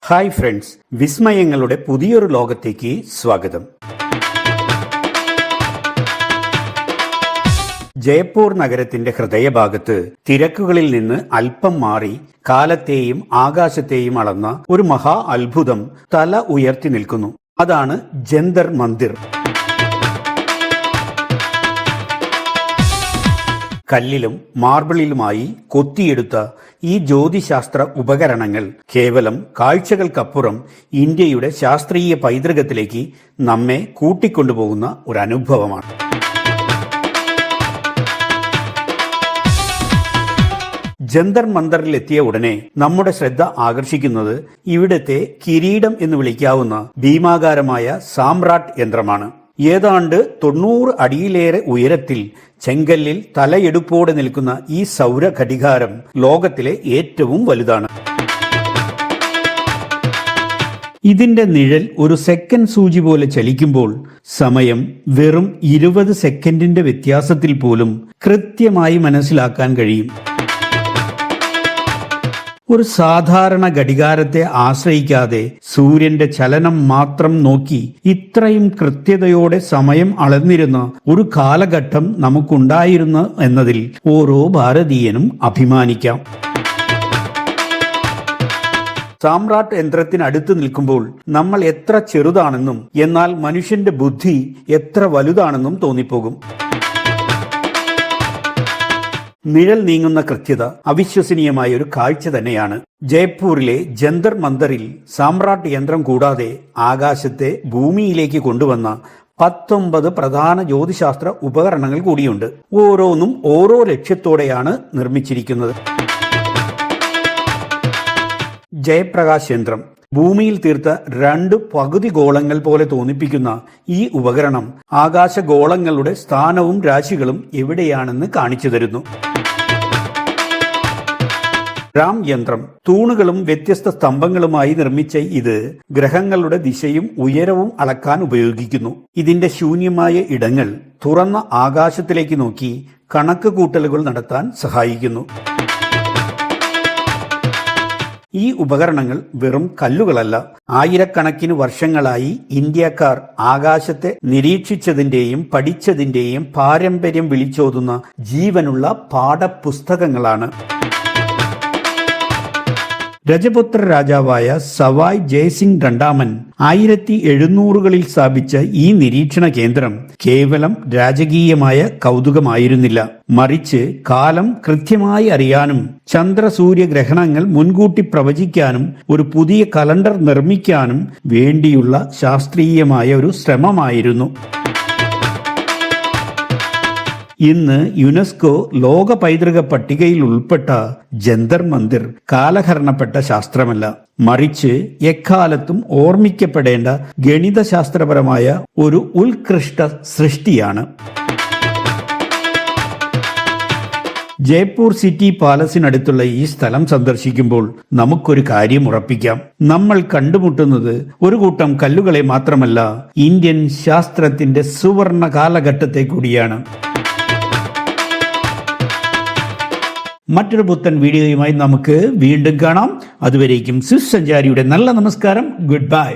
Hi friends, വിസ്മയങ്ങളുടെ പുതിയൊരു ലോകത്തേക്ക് സ്വാഗതം. ജയ്പൂർ നഗരത്തിന്റെ ഹൃദയഭാഗത്ത് തിരക്കുകളിൽ നിന്ന് അല്പം മാറി കാലത്തെയും ആകാശത്തെയും അളന്ന ഒരു മഹാ അത്ഭുതം തല ഉയർത്തി നിൽക്കുന്നു. അതാണ് ജന്തർ മന്ദിർ. കല്ലിലും മാർബിളിലുമായി കൊത്തിയെടുത്ത ഈ ജ്യോതിശാസ്ത്ര ഉപകരണങ്ങൾ കേവലം കാഴ്ചകൾക്കപ്പുറം ഇന്ത്യയുടെ ശാസ്ത്രീയ പൈതൃകത്തിലേക്ക് നമ്മെ കൂട്ടിക്കൊണ്ടുപോകുന്ന ഒരു അനുഭവമാണ്. ജന്തർ മന്ദറിലെത്തിയ ഉടനെ നമ്മുടെ ശ്രദ്ധ ആകർഷിക്കുന്നത് ഇവിടത്തെ കിരീടം എന്ന് വിളിക്കാവുന്ന ഭീമാകാരമായ സാമ്രാട്ട് യന്ത്രമാണ്. ഏതാണ്ട് 90 അടിയിലേറെ ഉയരത്തിൽ ചെങ്കല്ലിൽ തലയെടുപ്പോടെ നിൽക്കുന്ന ഈ സൗര ഘടികാരം ലോകത്തിലെ ഏറ്റവും വലുതാണ്. ഇതിന്റെ നിഴൽ ഒരു സെക്കൻഡ് സൂചി പോലെ ചലിക്കുമ്പോൾ സമയം വെറും 20 സെക്കൻഡിന്റെ വ്യത്യാസത്തിൽ പോലും കൃത്യമായി മനസ്സിലാക്കാൻ കഴിയും. ഒരു സാധാരണ ഘടികാരത്തെ ആശ്രയിക്കാതെ സൂര്യന്റെ ചലനം മാത്രം നോക്കി ഇത്രയും കൃത്യതയോടെ സമയം അളന്നിരുന്ന ഒരു കാലഘട്ടം നമുക്കുണ്ടായിരുന്നു എന്നതിൽ ഓരോ ഭാരതീയനും അഭിമാനിക്കാം. സാമ്രാട്ട് യന്ത്രത്തിനടുത്ത് നിൽക്കുമ്പോൾ നമ്മൾ എത്ര ചെറുതാണെന്നും എന്നാൽ മനുഷ്യന്റെ ബുദ്ധി എത്ര വലുതാണെന്നും തോന്നിപ്പോകും. നിഴൽ നീങ്ങുന്ന കൃത്യത അവിശ്വസനീയമായ ഒരു കാഴ്ച തന്നെയാണ്. ജയ്പൂരിലെ ജന്തർ മന്ദറിൽ സാമ്രാട്ട് യന്ത്രം കൂടാതെ ആകാശത്തെ ഭൂമിയിലേക്ക് കൊണ്ടുവന്ന 19 പ്രധാന ജ്യോതിശാസ്ത്ര ഉപകരണങ്ങൾ കൂടിയുണ്ട്. ഓരോന്നും ഓരോ ലക്ഷ്യത്തോടെയാണ് നിർമ്മിച്ചിരിക്കുന്നത്. ജയപ്രകാശ് യന്ത്രം ഭൂമിയിൽ തീർത്ത 2 പകുതി ഗോളങ്ങൾ പോലെ തോന്നിപ്പിക്കുന്ന ഈ ഉപകരണം ആകാശഗോളങ്ങളുടെ സ്ഥാനവും രാശികളും എവിടെയാണെന്ന് കാണിച്ചു തരുന്നു. രാം യന്ത്രം തൂണുകളും വ്യത്യസ്ത സ്തംഭങ്ങളുമായി നിർമ്മിച്ച ഇത് ഗ്രഹങ്ങളുടെ ദിശയും ഉയരവും അളക്കാൻ ഉപയോഗിക്കുന്നു. ഇതിന്റെ ശൂന്യമായ ഇടങ്ങൾ തുറന്ന ആകാശത്തിലേക്ക് നോക്കി കണക്ക് കൂട്ടലുകൾ നടത്താൻ സഹായിക്കുന്നു. ഈ ഉപകരണങ്ങൾ വെറും കല്ലുകളല്ല. ആയിരക്കണക്കിന് വർഷങ്ങളായി ഇന്ത്യക്കാർ ആകാശത്തെ നിരീക്ഷിച്ചതിന്റെയും പഠിച്ചതിന്റെയും പാരമ്പര്യം വിളിച്ചോതുന്ന ജീവനുള്ള പാഠപുസ്തകങ്ങളാണ്. രജപുത്ര രാജാവായ സവായ് ജയ്സിംഗ് രണ്ടാമൻ 1700കളിൽ സ്ഥാപിച്ച ഈ നിരീക്ഷണ കേന്ദ്രം കേവലം രാജകീയമായ കൗതുകമായിരുന്നില്ല, മറിച്ച് കാലം കൃത്യമായി അറിയാനും ചന്ദ്രസൂര്യ ഗ്രഹണങ്ങൾ മുൻകൂട്ടി പ്രവചിക്കാനും ഒരു പുതിയ കലണ്ടർ നിർമ്മിക്കാനും വേണ്ടിയുള്ള ശാസ്ത്രീയമായ ഒരു ശ്രമമായിരുന്നു. ഇന്ന് യുനെസ്കോ ലോക പൈതൃക പട്ടികയിൽ ഉൾപ്പെട്ട ജന്തർ മന്ദിർ കാലഹരണപ്പെട്ട ശാസ്ത്രമല്ല, മറിച്ച് എക്കാലത്തും ഓർമ്മിക്കപ്പെടേണ്ട ഗണിതശാസ്ത്രപരമായ ഒരു ഉത്കൃഷ്ട സൃഷ്ടിയാണ്. ജയ്പൂർ സിറ്റി പാലസിനടുത്തുള്ള ഈ സ്ഥലം സന്ദർശിക്കുമ്പോൾ നമുക്കൊരു കാര്യം ഉറപ്പിക്കാം. നമ്മൾ കണ്ടുമുട്ടുന്നത് ഒരു കൂട്ടം കല്ലുകളെ മാത്രമല്ല, ഇന്ത്യൻ ശാസ്ത്രത്തിന്റെ സുവർണ കാലഘട്ടത്തെ കൂടിയാണ്. മറ്റൊരു പുത്തൻ വീഡിയോയുമായി നമുക്ക് വീണ്ടും കാണാം. അതുവരേക്കും സ്വിസ് സഞ്ചാരിയുടെ നല്ല നമസ്കാരം. Good bye.